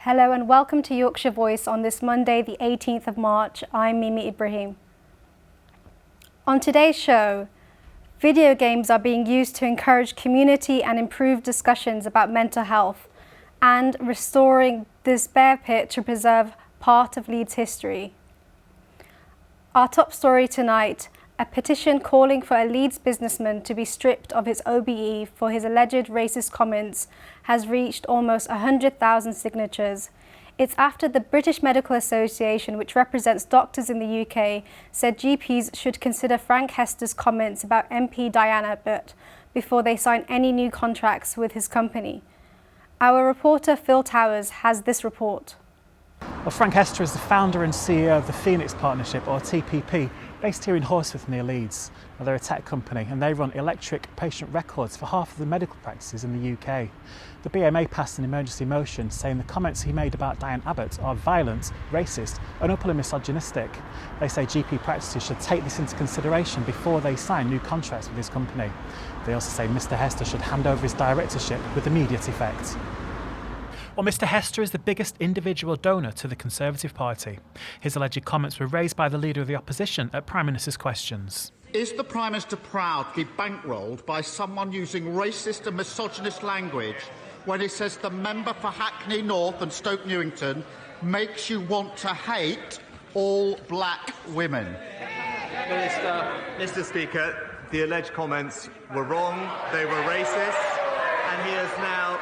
Hello and welcome to Yorkshire Voice on this Monday, the 18th of March. I'm Mimi Ibrahim. On today's show, video games are being used to encourage community and improve discussions about mental health, and restoring this bear pit to preserve part of Leeds history. Our top story tonight: a petition calling for a Leeds businessman to be stripped of his OBE for his alleged racist comments has reached almost 100,000 signatures. It's after the British Medical Association, which represents doctors in the UK, said GPs should consider Frank Hester's comments about MP Diane Abbott before they sign any new contracts with his company. Our reporter Phil Towers has this report. Well, Frank Hester is the founder and CEO of the Phoenix Partnership, or TPP, based here in Horsforth near Leeds. Well, they're a tech company and they run electric patient records for half of the medical practices in the UK. The BMA passed an emergency motion saying the comments he made about Diane Abbott are violent, racist and openly misogynistic. They say GP practices should take this into consideration before they sign new contracts with his company. They also say Mr Hester should hand over his directorship with immediate effect. Well, Mr Hester is the biggest individual donor to the Conservative Party. His alleged comments were raised by the Leader of the Opposition at Prime Minister's questions. Is the Prime Minister proud to be bankrolled by someone using racist and misogynist language when he says the member for Hackney North and Stoke Newington makes you want to hate all black women? Mr Speaker, the alleged comments were wrong, they were racist, and he has now,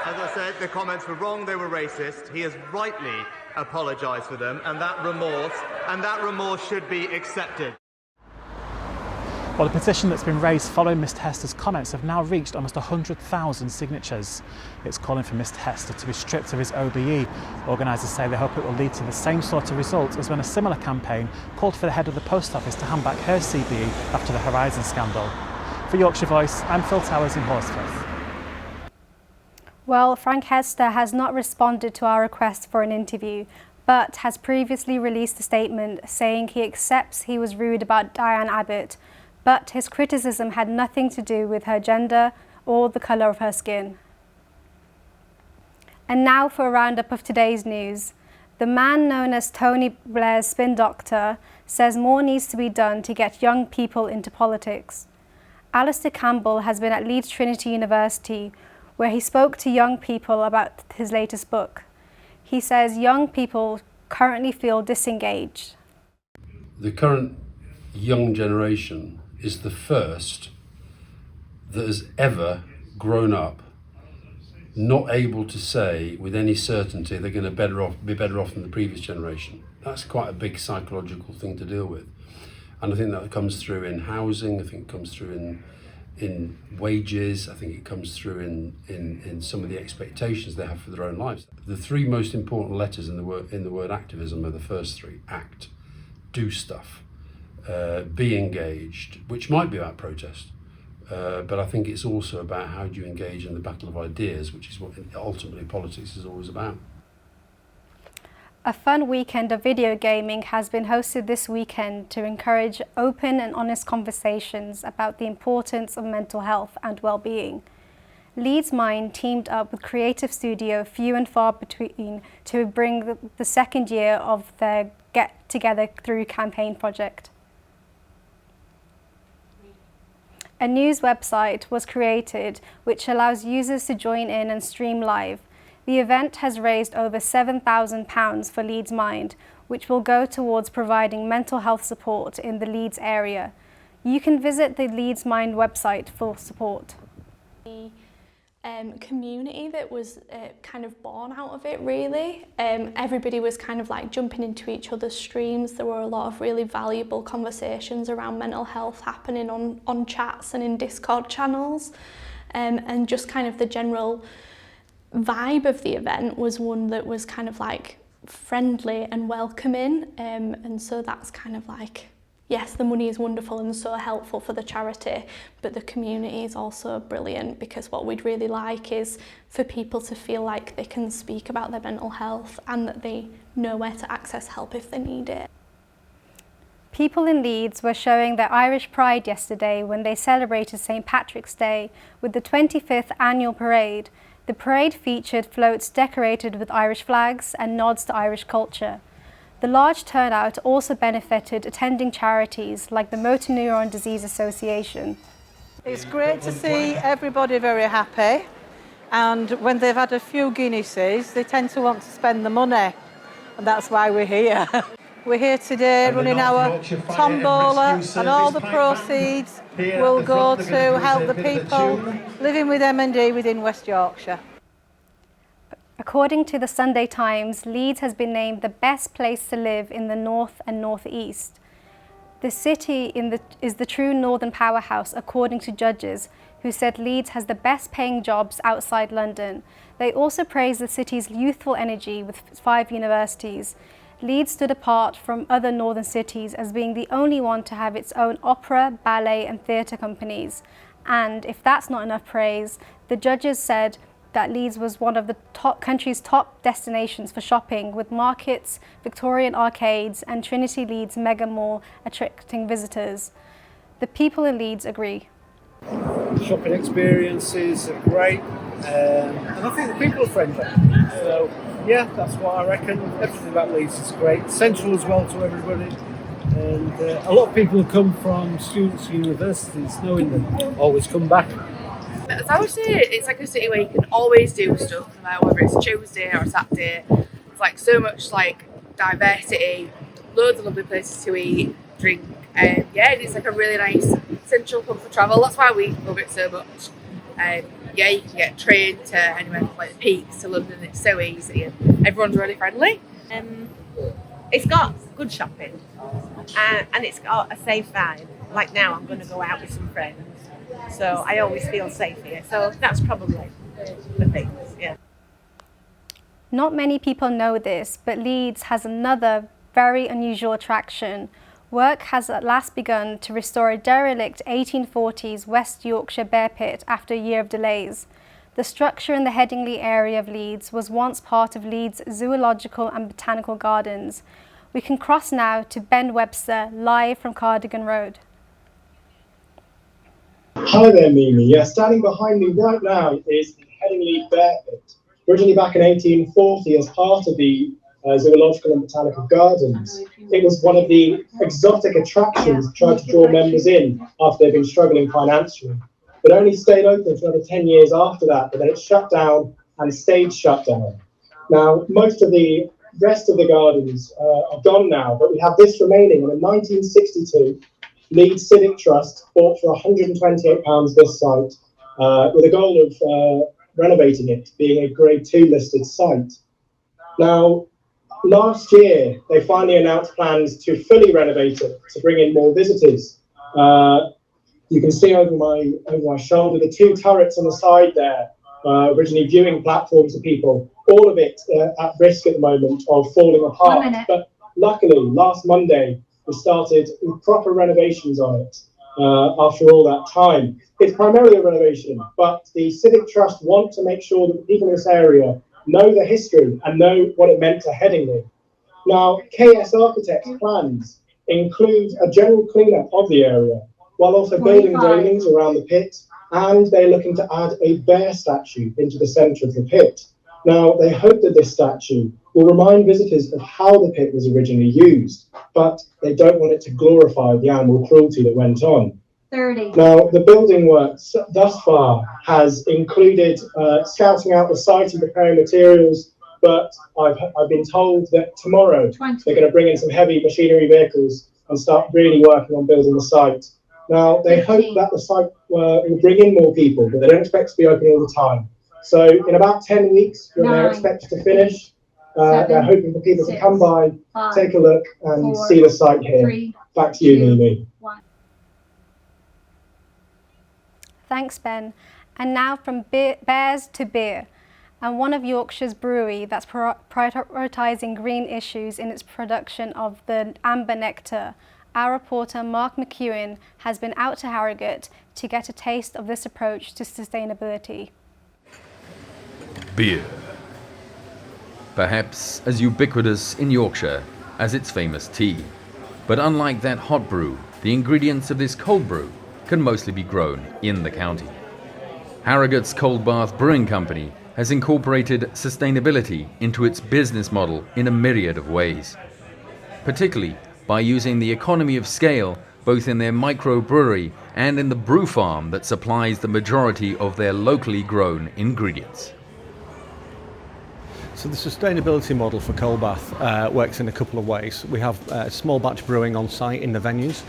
as I said, the comments were wrong, they were racist. He has rightly apologised for them, and that remorse should be accepted. Well, the petition that's been raised following Mr Hester's comments have now reached almost 100,000 signatures. It's calling for Mr Hester to be stripped of his OBE. Organisers say they hope it will lead to the same sort of result as when a similar campaign called for the head of the Post Office to hand back her CBE after the Horizon scandal. For Yorkshire Voice, I'm Phil Towers in Horsforth. Well, Frank Hester has not responded to our request for an interview, but has previously released a statement saying he accepts he was rude about Diane Abbott, but his criticism had nothing to do with her gender or the colour of her skin. And now for a roundup of today's news. The man known as Tony Blair's spin doctor says more needs to be done to get young people into politics. Alastair Campbell has been at Leeds Trinity University, where he spoke to young people about his latest book. He says young people currently feel disengaged. The current young generation is the first that has ever grown up not able to say with any certainty they're going to be better off than the previous generation. That's quite a big psychological thing to deal with. And I think that comes through in housing, I think it comes through in wages, I think it comes through in some of the expectations they have for their own lives. The three most important letters in the word activism are the first three: act, do stuff, be engaged, which might be about protest, but I think it's also about how do you engage in the battle of ideas, which is what ultimately politics is always about. A fun weekend of video gaming has been hosted this weekend to encourage open and honest conversations about the importance of mental health and well-being. Leeds Mind teamed up with creative studio Few and Far Between to bring the second year of their Get Together Through campaign project. A news website was created which allows users to join in and stream live. The event has raised over £7,000 for Leeds Mind, which will go towards providing mental health support in the Leeds area. You can visit the Leeds Mind website for support. The community that was kind of born out of it, really. Everybody was kind of like jumping into each other's streams. There were a lot of really valuable conversations around mental health happening on chats and in Discord channels, and just kind of the general vibe of the event was one that was kind of like friendly and welcoming, and so that's kind of like, yes, the money is wonderful and so helpful for the charity, but the community is also brilliant, because what we'd really like is for people to feel like they can speak about their mental health and that they know where to access help if they need it. People in Leeds were showing their Irish pride yesterday when they celebrated St Patrick's Day with the 25th annual parade. The parade featured floats decorated with Irish flags and nods to Irish culture. The large turnout also benefited attending charities like the Motor Neuron Disease Association. It's great to see everybody very happy, and when they've had a few Guinnesses, they tend to want to spend the money, and that's why we're here. We're here today running our tombola, and all the proceeds will go to help the people living with MND within West Yorkshire. According to the Sunday Times, Leeds has been named the best place to live in the north and northeast. The city is the true northern powerhouse, according to judges, who said Leeds has the best paying jobs outside London. They also praised the city's youthful energy with 5 universities. Leeds stood apart from other northern cities as being the only one to have its own opera, ballet and theatre companies. And if that's not enough praise, the judges said that Leeds was one of the country's top destinations for shopping, with markets, Victorian arcades and Trinity Leeds mega mall attracting visitors. The people in Leeds agree. Shopping experiences are great, and I think the people are friendly. So yeah, that's what I reckon. Everything about Leeds is great. Central as well to everybody. And a lot of people who come from students' universities, knowing them, always come back. As I would say, it's like a city where you can always do stuff, no matter whether it's a Tuesday or a Saturday. It's like so much like diversity, loads of lovely places to eat, drink, and yeah, it's like a really nice central hub for travel. That's why we love it so much. Yeah, you can get a train to anywhere from like the Peaks to London. It's so easy, and everyone's really friendly. It's got good shopping, and it's got a safe vibe. Like now, I'm going to go out with some friends, so I always feel safe here. So that's probably the thing. Yeah. Not many people know this, but Leeds has another very unusual attraction. Work has at last begun to restore a derelict 1840s West Yorkshire bear pit after a year of delays. The structure in the Headingley area of Leeds was once part of Leeds Zoological and Botanical Gardens. We can cross now to Ben Webster, live from Cardigan Road. Hi there, Mimi. Yeah, standing behind me right now is the Headingley Bear Pit. Originally back in 1840 as part of the Zoological and Botanical Gardens. It was one of the exotic attractions tried to draw members in after they'd been struggling financially. It only stayed open for another 10 years after that, but then it shut down and stayed shut down. Now, most of the rest of the gardens are gone now, but we have this remaining. And in 1962, Leeds Civic Trust bought for £128 this site with a goal of renovating it, being a Grade 2 listed site. Now, last year, they finally announced plans to fully renovate it, to bring in more visitors. You can see over my shoulder the 2 turrets on the side there, originally viewing platforms for people, all of it at risk at the moment of falling apart. But luckily, last Monday, we started with proper renovations on it after all that time. It's primarily a renovation, but the Civic Trust want to make sure that the people in this area know the history and know what it meant to Headingley. Now, KS Architects' plans include a general clean-up of the area, while also building railings around the pit, and they're looking to add a bear statue into the centre of the pit. Now, they hope that this statue will remind visitors of how the pit was originally used, but they don't want it to glorify the animal cruelty that went on. 30. Now, the building work thus far has included scouting out the site and preparing materials, but I've been told that tomorrow 20. They're going to bring in some heavy machinery vehicles and start really working on building the site. Now, they 15. hope that the site will bring in more people, but they don't expect to be open all the time. So in about 10 weeks, when they're 9, expected to finish, 7, they're hoping for people 6, to come by, 5, take a look and 4, see the site here. 3, Back to you, 2, Mimi. 1. Thanks, Ben. And now from bears to beer. And one of Yorkshire's brewery that's prioritising green issues in its production of the amber nectar. Our reporter Mark McEwen has been out to Harrogate to get a taste of this approach to sustainability. Beer. Perhaps as ubiquitous in Yorkshire as its famous tea. But unlike that hot brew, the ingredients of this cold brew can mostly be grown in the county. Harrogate's Cold Bath Brewing Company has incorporated sustainability into its business model in a myriad of ways, particularly by using the economy of scale both in their microbrewery and in the brew farm that supplies the majority of their locally grown ingredients. So the sustainability model for Coldbath works in a couple of ways. We have small batch brewing on site in the venues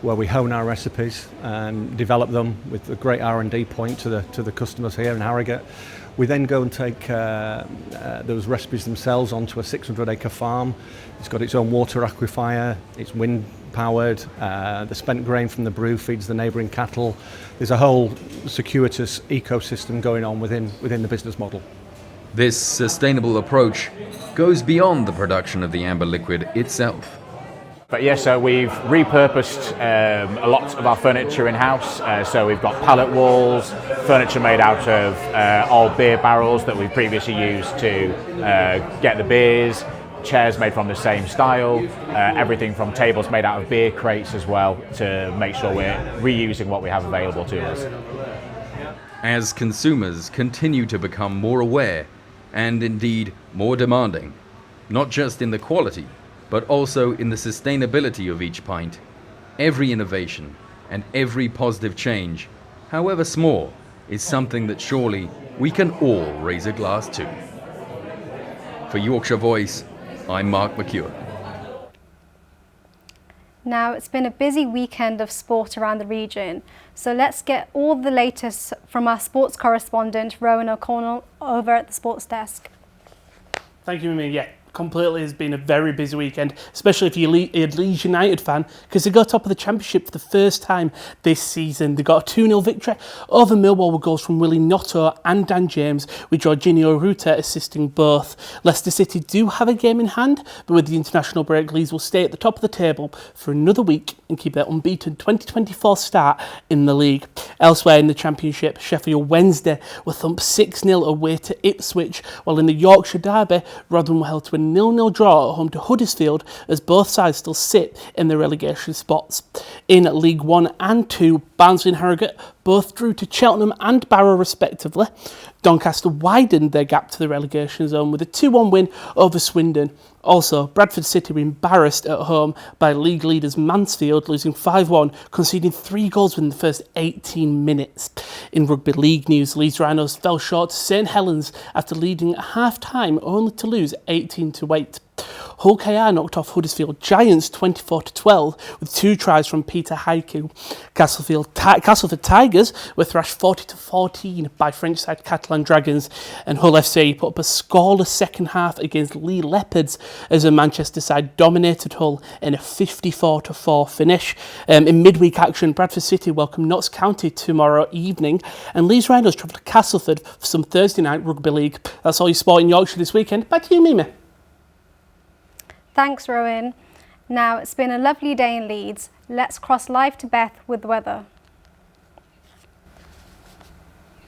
where we hone our recipes and develop them with a great R&D point to the customers here in Harrogate. We then go and take those recipes themselves onto a 600-acre farm. It's got its own water aquifer, it's wind powered, the spent grain from the brew feeds the neighbouring cattle. There's a whole circuitous ecosystem going on within the business model. This sustainable approach goes beyond the production of the amber liquid itself. But yes, so we've repurposed a lot of our furniture in-house. So we've got pallet walls, furniture made out of old beer barrels that we've previously used to get the beers, chairs made from the same style, everything from tables made out of beer crates as well, to make sure we're reusing what we have available to us. As consumers continue to become more aware and indeed more demanding, not just in the quality, but also in the sustainability of each pint, every innovation and every positive change, however small, is something that surely we can all raise a glass to. For Yorkshire Voice, I'm Mark McEwen. Now, it's been a busy weekend of sport around the region, so let's get all the latest from our sports correspondent, Rowan O'Connell, over at the sports desk. Thank you, Mimi. Yeah, completely has been a very busy weekend, especially if you're a Leeds United fan, because they got top of the Championship for the first time this season. They got a 2-0 victory over Millwall with goals from Willie Notto and Dan James, with Jorginho Ruta assisting both. Leicester City do have a game in hand, but with the international break, Leeds will stay at the top of the table for another week and keep their unbeaten 2024 start in the league. Elsewhere in the Championship, Sheffield Wednesday were thumped 6-0 away to Ipswich, while in the Yorkshire derby, Rotherham were held to a 0-0 draw at home to Huddersfield, as both sides still sit in the relegation spots. In League 1 and 2, Barnsley and Harrogate both drew to Cheltenham and Barrow respectively. Doncaster widened their gap to the relegation zone with a 2-1 win over Swindon. Also, Bradford City were embarrassed at home by league leaders Mansfield, losing 5-1, conceding 3 goals within the first 18 minutes. In rugby league news, Leeds Rhinos fell short to St Helens after leading at half-time, only to lose 18-8. Hull KR knocked off Huddersfield Giants 24-12 with 2 tries from Peter Haiku. Castleford Tigers were thrashed 40-14 by French side Catalan Dragons, and Hull FC put up a scoreless second half against Lee Leopards as the Manchester side dominated Hull in a 54-4 finish. In midweek action, Bradford City welcome Notts County tomorrow evening, and Leeds Rhinos travel to Castleford for some Thursday night rugby league. That's all your sport in Yorkshire this weekend. Back to you, Mimi. Thanks, Rowan. Now, it's been a lovely day in Leeds. Let's cross live to Beth with the weather.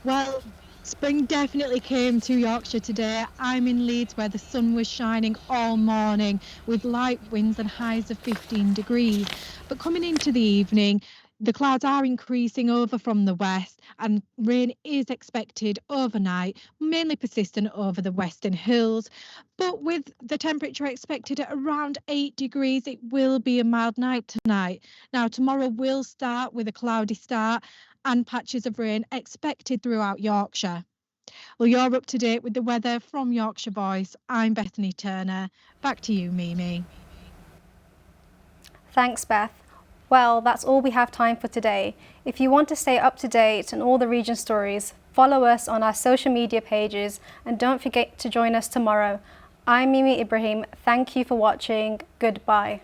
Well, spring definitely came to Yorkshire today. I'm in Leeds where the sun was shining all morning with light winds and highs of 15 degrees. But coming into the evening, the clouds are increasing over from the west and rain is expected overnight, mainly persistent over the western hills. But with the temperature expected at around 8 degrees, it will be a mild night tonight. Now, tomorrow will start with a cloudy start and patches of rain expected throughout Yorkshire. Well, you're up to date with the weather from Yorkshire Voice. I'm Bethany Turner. Back to you, Mimi. Thanks, Beth. Well, that's all we have time for today. If you want to stay up to date on all the region stories, follow us on our social media pages and don't forget to join us tomorrow. I'm Mimi Ibrahim. Thank you for watching. Goodbye.